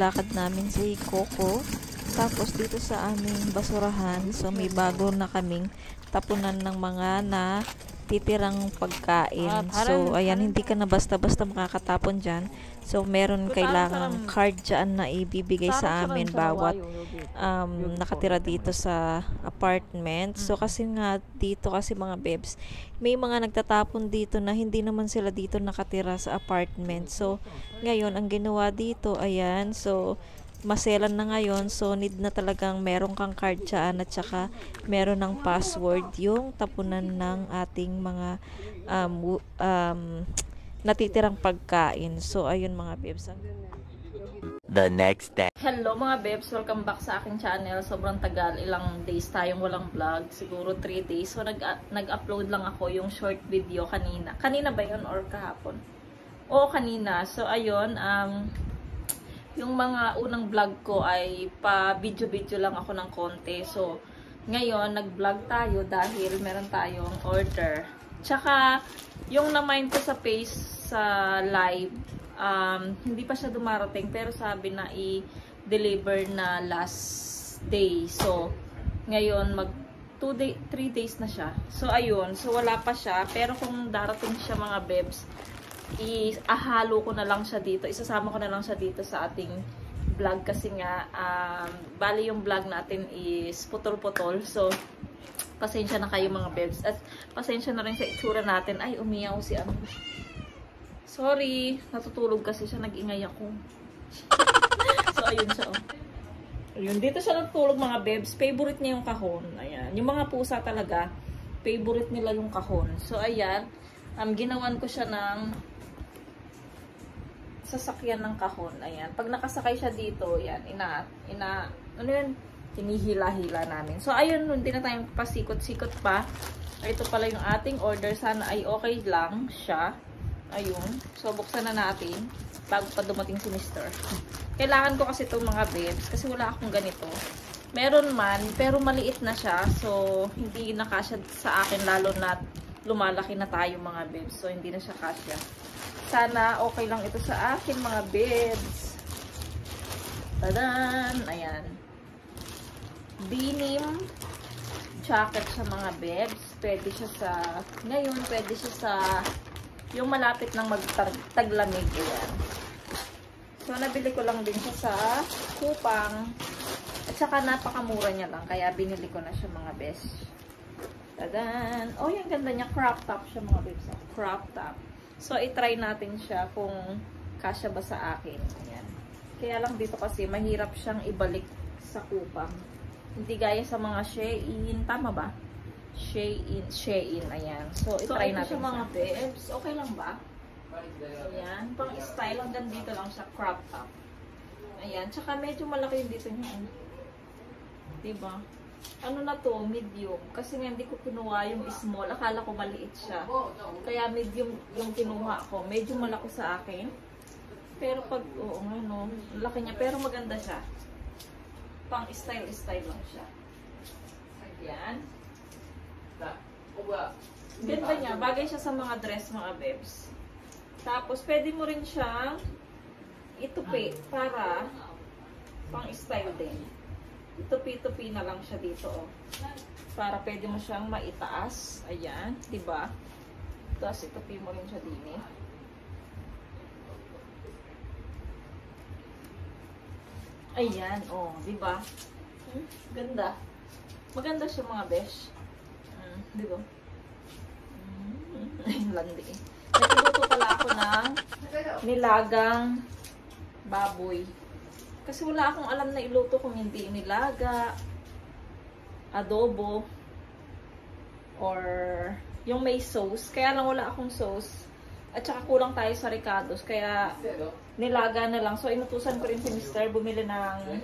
lakad namin si Coco. Tapos dito sa aming basurahan, so may bago na kaming tapunan ng mga na titirang pagkain. So, ayan, hindi ka na basta-basta makakatapon dyan. So, meron kailangang card dyan na ibibigay sa amin bawat nakatira dito sa apartment. So, kasi nga, dito kasi mga bebs, may mga nagtatapon dito na hindi naman sila dito nakatira sa apartment. So, ngayon, ang ginawa dito, ayan, so, maselan na ngayon, so need na talagang meron kang card dyan at saka meron ng password yung tapunan ng ating mga natitirang pagkain. So ayun mga bebs. The next day. Hello mga bebs, welcome back sa aking channel. Sobrang tagal, ilang days tayong walang vlog, siguro 3 days. So nag-upload lang ako yung short video kanina. Kanina ba yun or kahapon? Oo, kanina. So ayun, yung mga unang vlog ko ay pa video-video lang ako ng konti. So, ngayon, nag-vlog tayo dahil meron tayong order. Tsaka, yung na-mind ko sa page sa live, hindi pa siya dumarating. Pero sabi na i-deliver na last day. So, ngayon, 3 days na siya. So, ayun. So, wala pa siya. Pero kung darating siya mga bebs, ihalo ko na lang siya dito, isasama ko na lang siya dito sa ating vlog kasi nga bali yung vlog natin is putol-putol, so pasensya na kayo mga bebs at pasensya na rin sa itsura natin. Ay, umiyaw si ano, sorry, natutulog kasi siya, nag-ingay ako. So ayun siya, oh. Ayun, dito siya natutulog mga bebs, favorite niya yung kahon. Ayan, yung mga pusa talaga favorite nila yung kahon. So ayan, ginawan ko siya ng sasakyan ng kahon. Ayan. Pag nakasakay siya dito, ayan, ano yun? Hinihila-hila namin. So, ayun, hindi na tayong pasikot-sikot pa. Ito pala yung ating order. Sana ay okay lang siya. Ayun. So, buksan na natin bago pa dumating si Mr. Kailangan ko kasi itong mga bebs kasi wala akong ganito. Meron man, pero maliit na siya. So, hindi na kasya sa akin, lalo na lumalaki na tayo mga bebs. So, hindi na siya kasya. Sana okay lang ito sa akin mga bebs. Tadan! Ayan. Denim jacket siya mga bebs. Pwede siya sa, ngayon, pwede siya sa yung malapit ng magtaglamig. Ayan. So, nabili ko lang din siya sa Kupang. At saka napakamura niya lang. Kaya binili ko na siya mga bebs. Tadan! Oh, yung ganda niya. Crop top siya mga bebs. Crop top. So, i-try natin siya kung kasya ba sa akin. Ayan. Kaya lang dito kasi mahirap siyang ibalik sa Kupang. Hindi gaya sa mga Shein. Tama ba? Shein. Ayan. So, i-try natin siya mga bebs. Okay lang ba? Ayan. Pang style. Hanggang dito lang siya. Crop top. Ayan. Tsaka medyo malaki yung dito niya. Diba? Ano na to, medium. Kasi nga hindi ko kinuha yung small. Akala ko maliit siya. Kaya medium yung kinuha ko. Medyo malaki sa akin. Pero pag, oo nga no, laki niya. Pero maganda siya. Pang style lang siya. Ayan. Ganda niya. Bagay siya sa mga dress mga bebs. Tapos pwede mo rin siyang itupi para pang style din. Itupi-tupi na lang siya dito, oh. Para pwede mo siyang maitaas. Ayan, diba? Tapos itupi mo rin siya din, eh. Ayan, oh, diba? Ganda. Maganda siya mga besh. Diba? Ayun, landi, eh. Nagluto pala ako ng nilagang baboy. Kasi wala akong alam na iluto kung hindi nilaga, adobo, or yung may sauce. Kaya lang wala akong sauce. At saka kulang tayo sa ricados. Kaya nilaga na lang. So, inutusan ko rin si Mr. bumili ng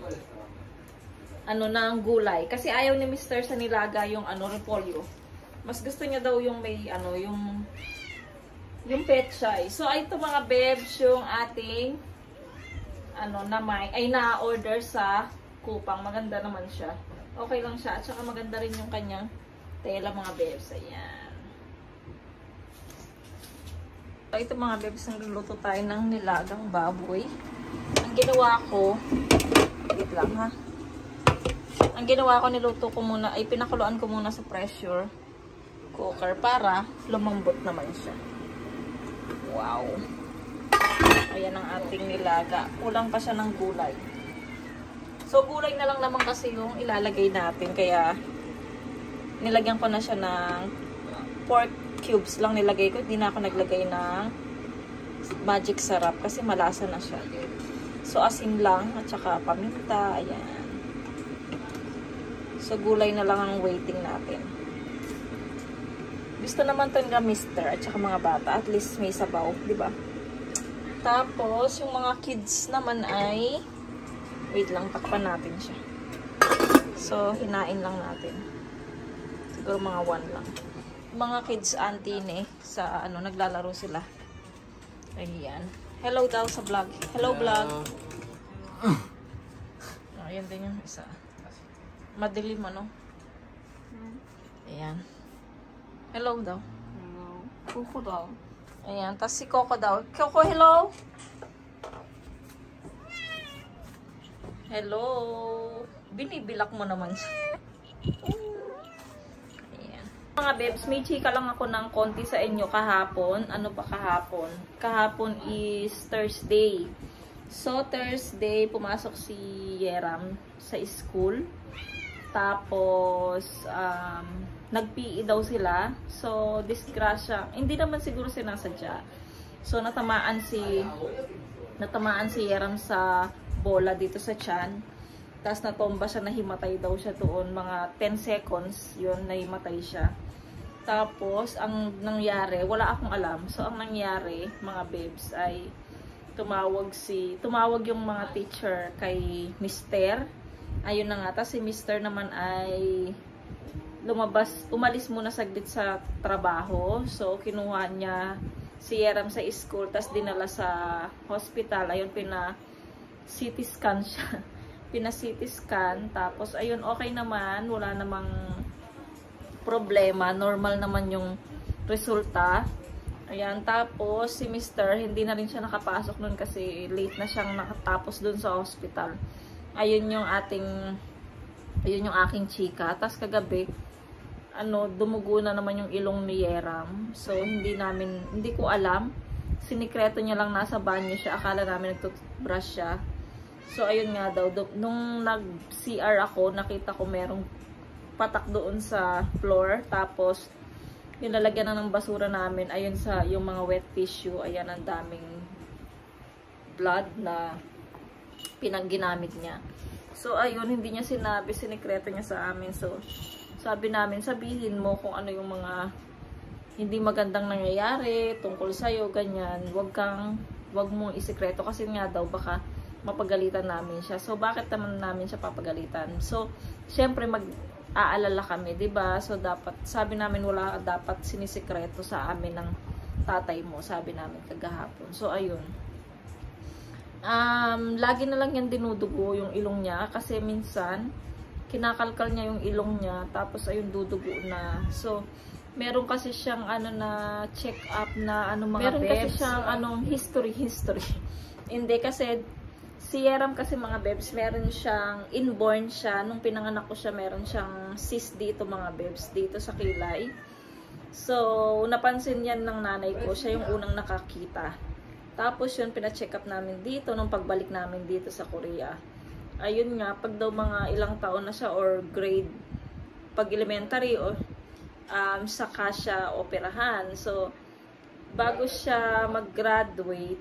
ng gulay. Kasi ayaw ni Mr. sa nilaga yung repolyo. Mas gusto niya daw yung may yung pechay. So, ito mga bebs, yung ating na-order sa Kupang. Maganda naman siya. Okay lang siya. At saka maganda rin yung kanyang tela mga bebs. Ayan. So, ito mga bebs, nagluluto tayo ng nilagang baboy. Ang ginawa ko, wait lang ha. Ang ginawa ko, niluto ko muna, ay pinakuluan ko muna sa pressure cooker para lumambot naman siya. Wow. Ayan ang ating nilaga. Kulang pa siya ng gulay. So, gulay na lang naman kasi yung ilalagay natin. Kaya, nilagyan ko na siya ng pork cubes lang nilagay ko. Hindi na ako naglagay ng magic sarap kasi malasa na siya. So, asin lang at saka paminta. Ayan. So, gulay na lang ang waiting natin. Gusto naman ito nga mister at saka mga bata. At least may sabaw, di ba? Tapos, yung mga kids naman ay wait lang, takpan natin siya. So, hinain lang natin. Siguro mga 1 lang. Mga kids auntie sa ano, naglalaro sila. Ayan. Hello daw sa vlog. Hello vlog. Ayan din yung isa. Madilim ano. Ayan. Hello daw. Hello. Coco daw. Ayan. Tapos si Coco daw. Coco, hello. Hello. Binibilak mo naman siya. Ayan. Mga bebs, may chika lang ako ng konti sa inyo kahapon. Ano pa kahapon? Kahapon is Thursday. So, Thursday, pumasok si Yeram sa school. Tapos, nag-PE daw sila. So, disgrasya. Hindi naman siguro sinasadya. So, natamaan si Yeram sa bola dito sa tiyan. Tapos natomba siya, nahimatay daw siya doon. Mga 10 seconds, yun, nahimatay siya. Tapos, ang nangyari, wala akong alam. So, ang nangyari, mga babes, ay tumawag yung mga teacher kay Mister. Ayun na nga. Tapos si Mister naman ay umalis muna saglit sa trabaho. So, kinuha niya si Yeram sa school. Tapos dinala sa hospital. Ayun, CT scan siya. Pina-CT scan. Tapos, ayun, okay naman. Wala namang problema. Normal naman yung resulta. Ayan. Tapos, si Mr. hindi na rin siya nakapasok nun kasi late na siyang nakatapos dun sa hospital. Ayun yung aking chika. Tapos, kagabi, dumugo na naman yung ilong ni Yeram. So, hindi ko alam. Sinikreto niya lang nasa banyo siya. Akala namin nagtutbrush siya. So, ayun nga daw. Nung nag-CR ako, nakita ko merong patak doon sa floor. Tapos, nilalagyan na ng basura namin. Ayun yung mga wet tissue. Ayan, ang daming blood na pinangginamit niya. So, ayun, hindi niya sinabi. Sinikreto niya sa amin. So, sabi namin, sabihin mo kung ano yung mga hindi magandang nangyayari tungkol sa'yo, ganyan. Wag mong isikreto kasi nga daw baka mapagalitan namin siya. So, bakit naman namin siya papagalitan? So, syempre mag-aalala kami, 'di ba? So, sabi namin wala dapat sinisikreto sa amin ng tatay mo, sabi namin kagahapon. So, ayun. Lagi na lang yan dinudugo yung ilong niya kasi minsan kinakalkal niya yung ilong niya tapos ayun dudugo na. So, meron kasi siyang na check up na mga meron bebs. Kasi siyang history. Hindi kasi si Yeram kasi mga bebs, meron siyang inborn siya. Nung pinanganak ko siya, meron siyang cyst dito mga bebs, dito sa kilay. So, napansin yan ng nanay ko. Siya yung unang nakakita. Tapos yun, pina-check up namin dito nung pagbalik namin dito sa Korea. Ayun nga, pag daw mga ilang taon na siya or grade, pag elementary, or saka siya operahan. So, bago siya mag-graduate,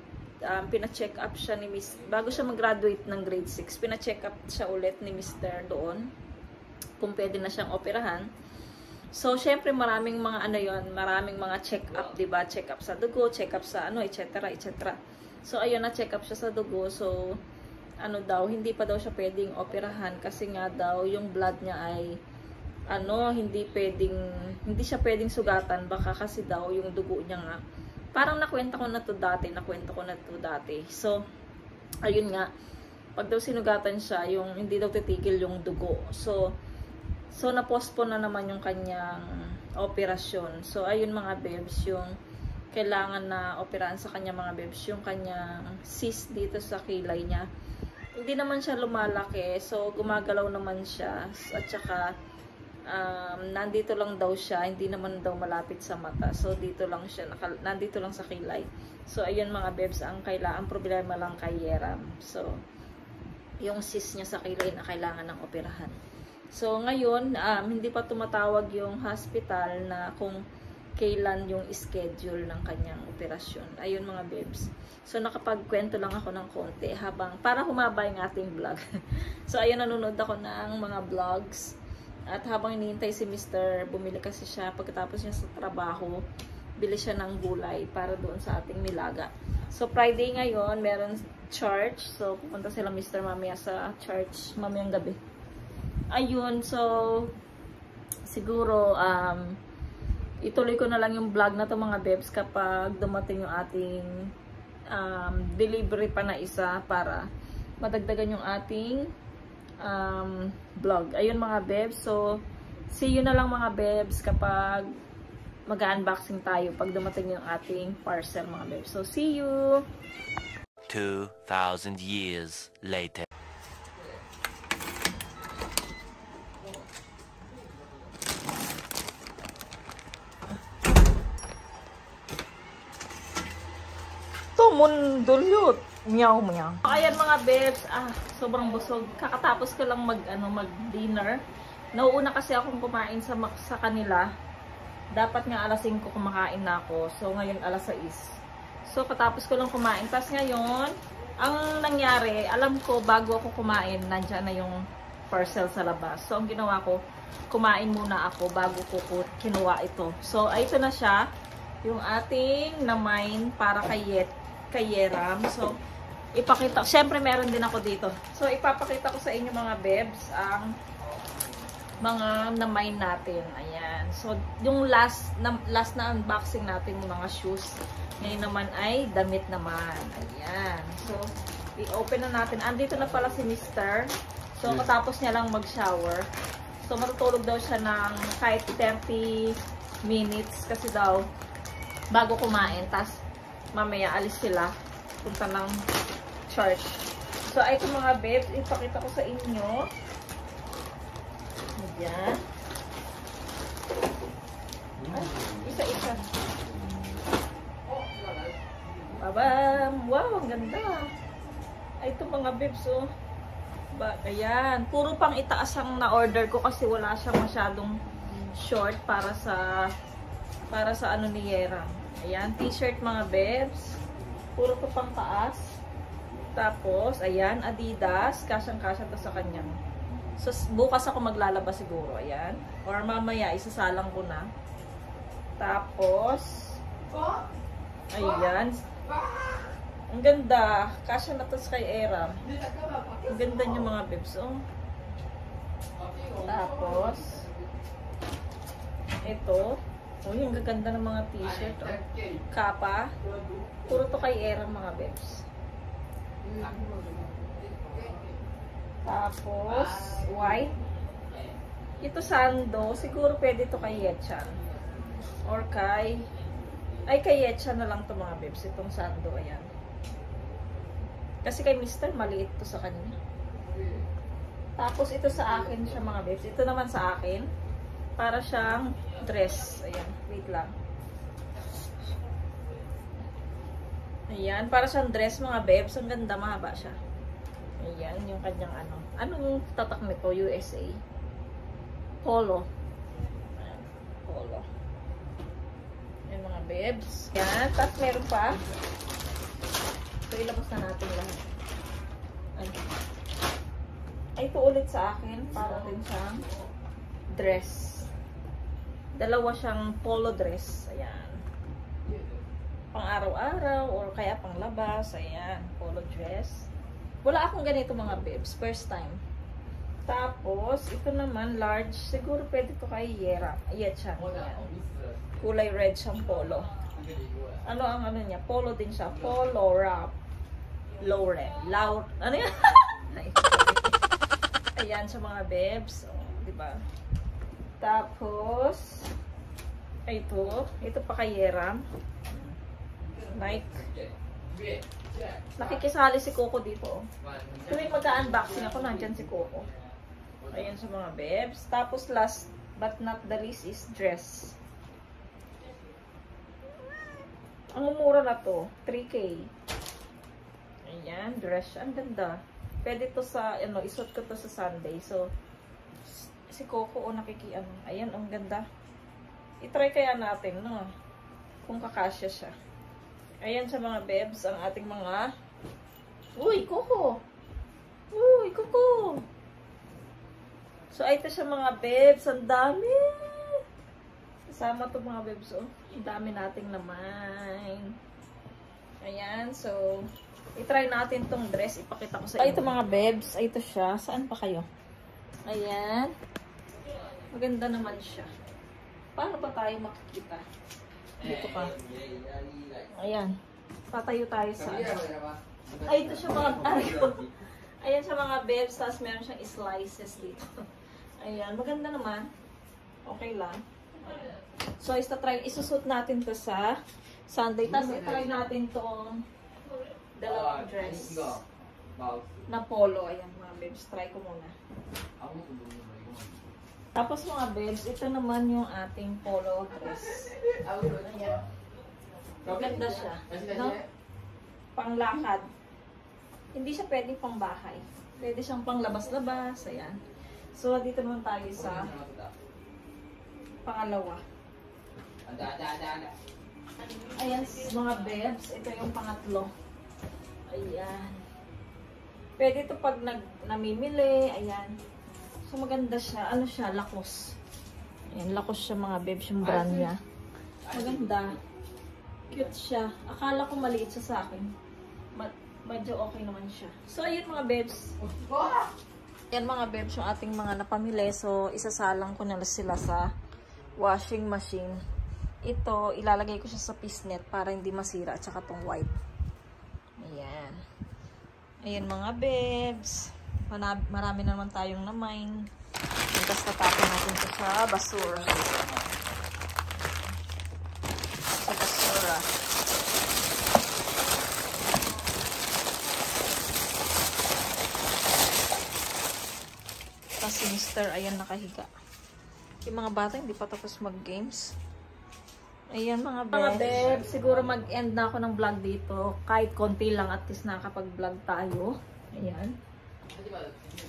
pina-check up siya ni Miss, bago siya mag-graduate ng grade 6, pina-check up siya ulit ni Mr. doon kung pwede na siyang operahan. So, syempre maraming mga maraming mga check up, 'di ba? Check up sa dugo, check up sa etc., etc. So, ayun na check up siya sa dugo. So, hindi pa daw siya pwedeng operahan kasi nga daw yung blood niya ay hindi siya pwedeng sugatan baka kasi daw yung dugo niya nga. Parang nakwento ko na to dati. So, ayun nga, pag daw sinugatan siya, yung hindi daw titigil yung dugo. So na-postpone na naman yung kanyang operasyon. So, ayun mga bebs, yung kailangan na operahan sa kanya mga bebs, yung kanyang cyst dito sa kilay niya. Hindi naman siya lumalaki, so gumagalaw naman siya, at saka nandito lang daw siya, hindi naman daw malapit sa mata, so dito lang siya, nandito lang sa kilay. So ayun mga bebs, ang problema lang kay Yeram, so yung cyst niya sa kilay na kailangan ng operahan. So ngayon, hindi pa tumatawag yung hospital na kung kailan yung schedule ng kanyang operasyon. Ayun mga bebs. So nakapagkwento lang ako ng konti para humaba yung ating vlog. So ayun, nanonood ako ng mga vlogs. At habang iniintay si Mr., bumili kasi siya pagkatapos niya sa trabaho, bili siya ng gulay para doon sa ating nilaga. So Friday ngayon, meron church. So pupunta sila Mr. mamaya sa church mamayang gabi. Ayun, so siguro ituloy ko na lang yung vlog na to mga bebs kapag dumating yung ating delivery pa na isa para madagdagan yung ating vlog. Ayun mga bebs, so see you na lang mga bebs kapag mag-unboxing tayo pag dumating yung ating parcel mga bebs. So see you! 2,000 years later. Mundulyot. Meow meow. Ayan mga bebs, sobrang busog. Kakatapos ko lang mag-dinner. Nauuna kasi akong kumain sa kanila. Dapat nga alas 5 kumakain na ako. So ngayon alas 6. So katapos ko lang kumain. Tapos ngayon, ang nangyari, alam ko bago ako kumain, nandiyan na yung parcel sa labas. So ang ginawa ko, kumain muna ako bago ko kinuha ito. So ito na siya, yung ating na-mine para kay Yeram. So, ipakita, syempre meron din ako dito. So, ipapakita ko sa inyo mga bebs ang mga na-mine natin. Ayan. So, yung last na unboxing natin yung mga shoes. Ngayon naman ay damit naman. Ayan. So, i-open na natin. Andito na pala si Mr. So, katapos niya lang mag-shower. So, matutulog daw siya ng kahit 30 minutes kasi daw bago kumain. Tas, mamaya alis sila, punta ng church. So, ito mga babes, ipakita ko sa inyo. Ayan. Isa-isa. Babam! Wow, ang ganda. Ito mga babes, oh. Ayan. Puro pang itaas ang na-order ko kasi wala siyang masyadong short para sa ano ni Yeram. Ayan, t-shirt mga bebs. Puro to pang taas. Tapos, ayan, Adidas. Kasyang-kasya to sa kanya. So, bukas ako maglalabas siguro. Ayan. Or mamaya, isasalang ko na. Tapos, ayan. Ang ganda. Kasya na to sa kay Yeram. Ang ganda niyo mga bebs. Oh. Tapos, ito. Oh, yung gaganda ng mga t-shirt. Oh. Kapa. Puro to kay Yeram mga bebs. Tapos, white. Ito sando. Siguro pwede to kay Yetchan. Or kay Yetchan na lang to mga bebs. Itong sando. Ayan. Kasi kay Mr. maliit to sa kanya. Tapos ito sa akin siya mga bebs. Ito naman sa akin. Para siyang dress. Ayan, wait lang. Ayan, para siyang dress mga bebs. Ang ganda, mahaba siya. Ayan, yung kanyang ano. Anong tatak nito? USA. Polo. Ayan, polo. Ayan mga bebs. Ayan, tapos meron pa. So, ilabas na natin lahat. Ayan. Ay, ito ulit sa akin. Para din siyang dress. Dalawa siyang polo dress. Ayan. Pang araw-araw or kaya pang labas. Ayan. Polo dress. Wala akong ganito mga bebs. First time. Tapos, ito naman large. Siguro pwede to kay Yetchan. Ayan. Kulay red siyang polo. Ano ang ano niya? Polo din siya. Polo wrap. Low red. Loud. Ano yan? Ayan sa mga bebs. O, diba? Tapos, ito pa kay Yeram. Nike. Nakikisali si Coco dito. Tuwing mag-unboxing ako, nandyan si Coco. Ayan sa mga bebs. Tapos last but not the least is dress. Ang mura na to, 3K. Ayan, dress. Ang ganda. Pwede to sa, ano, isuot ko to sa Sunday. So, si Coco, nakikiano. Ayan, ang ganda. I-try kaya natin, no? Kung kakasya siya. Ayan sa mga bebs, ang ating mga... Uy, Coco! Uy, Coco! So, ito siya mga bebs. Ang dami! Kasama to mga bebs, oh. Ang dami nating naman. Ayan, so... I-try natin tong dress. Ipakita ko sa inyo. Ito mga bebs. Ito siya. Saan pa kayo? Ayan. Maganda naman siya. Paano ba tayo makikita? Dito ka. Ayan. Tatayo tayo sa... Ay, ito siya mga... Ayan siya mga bebs. Tapos meron siyang slices dito. Ayan. Maganda naman. Okay lang. So, isusut natin to sa Sunday. Tapos i-try natin tong dalawang dress na polo. Ayan mga bebs. Try ko muna. Tapos mga bebs, ito naman yung ating polo dress. Ayan. Maganda siya. No? Panglakad. Hindi siya pwede pang bahay. Pwede siyang pang labas-labas. Ayan. So, dito naman tayo sa pangalawa. Ayan mga bebs. Ito yung pangatlo. Ayan. Pwede ito pag namimili. Ayan. So, maganda siya. Ano siya? Lacoste. Ayan, Lacoste siya mga bebs, yung brand niya. Maganda. Cute siya. Akala ko maliit siya sa akin. Medyo okay naman siya. So, ayun mga bebs. Yan mga bebs, yung ating mga napamili. So, isasalang ko nila sila sa washing machine. Ito, ilalagay ko siya sa fishnet para hindi masira. At saka tong white. Ayan. Ayan mga bebs. Marami na naman tayong na-mine. Tapos tatapon natin ito sa basura. Sa basura. Tapos si Mr. ayan nakahiga. Yung mga bata hindi pa tapos mag-games. Ayan mga bebs. Siguro mag-end na ako ng vlog dito. Kahit konti lang at least nakapag-vlog tayo. Ayan.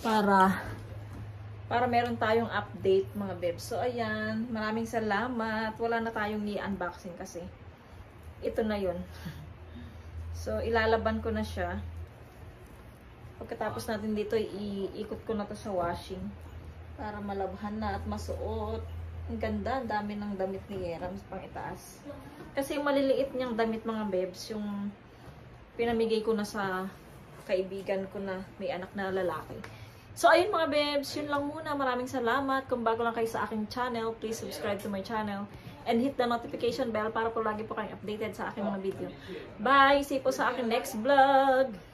Para meron tayong update mga bebs. So ayan, maraming salamat. Wala na tayong i-unboxing kasi ito na yun. So ilalaban ko na siya. Pagkatapos natin dito, iikot ko na to sa washing para malabhan na at masuot. Ang ganda, ang dami ng damit ni Yeram pang itaas. Kasi yung maliliit niyang damit mga bebs, yung pinamigay ko na sa kaibigan ko na may anak na lalaki. So, ayun mga bebs, yun lang muna. Maraming salamat. Kung bago lang kayo sa aking channel, please subscribe to my channel and hit the notification bell para po lagi po kayong updated sa aking mga video. Bye! See you po sa aking next vlog!